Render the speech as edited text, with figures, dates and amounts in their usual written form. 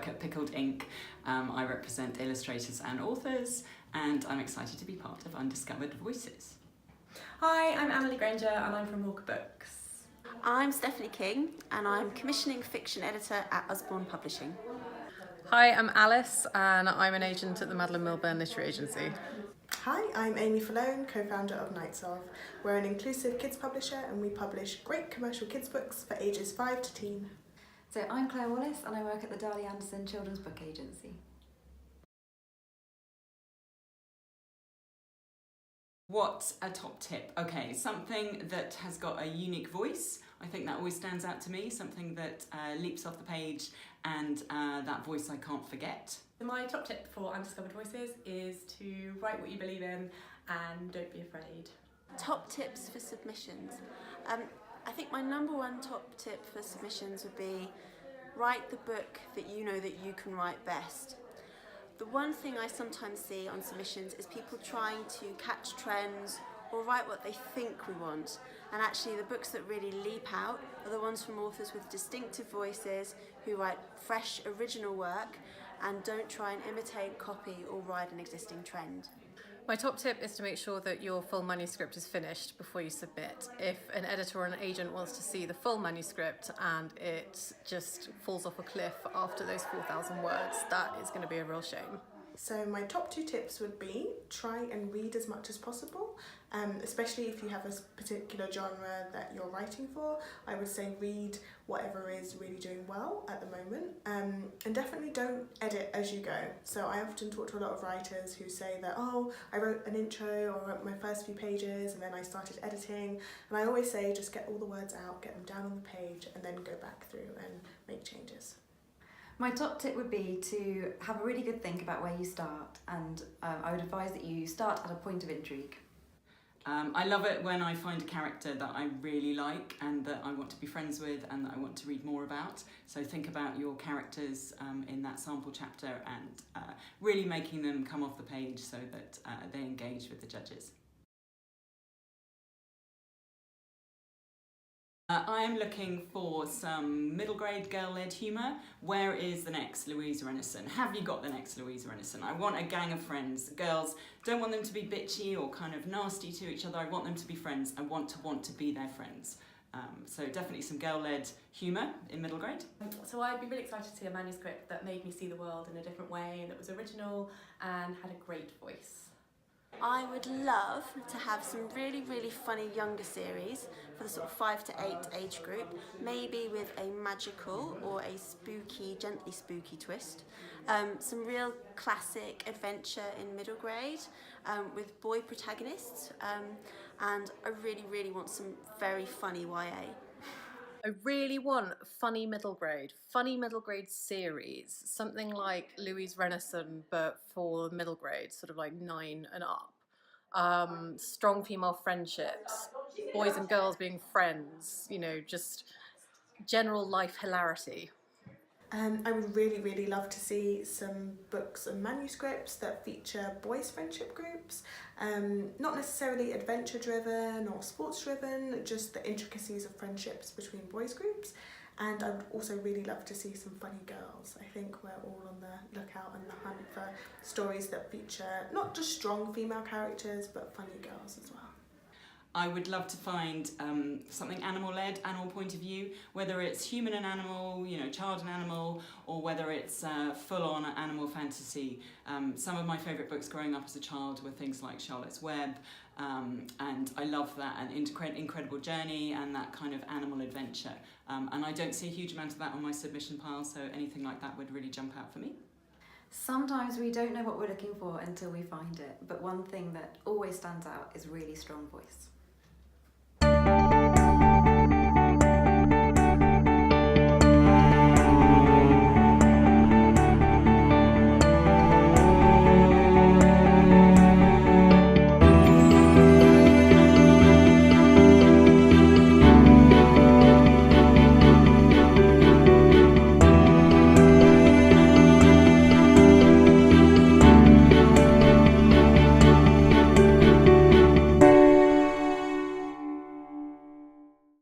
work at Pickled Inc. I represent illustrators and authors, and I'm excited to be part of Undiscovered Voices. Hi, I'm Annalie Grainger and I'm from Walker Books. I'm Stephanie King and I'm commissioning fiction editor at Usborne Publishing. Hi, I'm Alice and I'm an agent at the Madeleine Milburn Literary Agency. Hi, I'm Aimée Felone, co-founder of Nights Of. We're an inclusive kids publisher and we publish great commercial kids books for ages 5 to teen. So I'm Clare, Wallace and I work at the Darley Children's Book Agency. What's a top tip? Okay, something that has got a unique voice. I think that always stands out to me, something that leaps off the page and that voice I can't forget. My top tip for Undiscovered Voices is to write what you believe in and don't be afraid. Top tips for submissions. I think my number one top tip for submissions would be write the book that you know that you can write best. The one thing I sometimes see on submissions is people trying to catch trends or write what they think we want. And actually the books that really leap out are the ones from authors with distinctive voices who write fresh, original work and don't try and imitate, copy or ride an existing trend. My top tip is to make sure that your full manuscript is finished before you submit. If an editor or an agent wants to see the full manuscript and it just falls off a cliff after those 4,000 words, that is going to be a real shame. So my top 2 tips would be try and read as much as possible, especially if you have a particular genre that you're writing for. I would say read whatever is really doing well at the moment, and definitely don't edit as you go. So I often talk to a lot of writers who say that, oh, I wrote an intro or wrote my first few pages and then I started editing, and I always say just get all the words out, get them down on the page and then go back through and make changes. My top tip would be to have a really good think about where you start, and I would advise that you start at a point of intrigue. I love it when I find a character that I really like and that I want to be friends with and that I want to read more about. So think about your characters in that sample chapter and really making them come off the page so that they engage with the judges. I am looking for some middle grade girl-led humour. Where is the next Louisa Renison? Have you got the next Louisa Renison? I want a gang of friends. Girls, don't want them to be bitchy or kind of nasty to each other. I want them to be friends. I want to be their friends. So definitely some girl-led humour in middle grade. So I'd be really excited to see a manuscript that made me see the world in a different way and that was original and had a great voice. I would love to have some really, really funny younger series for the sort of 5 to 8 age group, maybe with a magical or a spooky, gently spooky twist. Some real classic adventure in middle grade with boy protagonists, and I really, really want some very funny YA. I really want funny middle grade series, something like Louise Renison but for middle grade, sort of like 9 and up. Strong female friendships, boys and girls being friends, you know, just general life hilarity. I would really, really love to see some books and manuscripts that feature boys' friendship groups, not necessarily adventure driven or sports driven, just the intricacies of friendships between boys groups. And I would also really love to see some funny girls. I think we're all on the lookout and the hunt for stories that feature not just strong female characters, but funny girls as well. I would love to find something animal-led, animal point of view, whether it's human and animal, you know, child and animal, or whether it's full-on animal fantasy. Some of my favourite books growing up as a child were things like Charlotte's Web, and I love that, an incredible journey and that kind of animal adventure. And I don't see a huge amount of that on my submission pile, so anything like that would really jump out for me. Sometimes we don't know what we're looking for until we find it, but one thing that always stands out is really strong voice.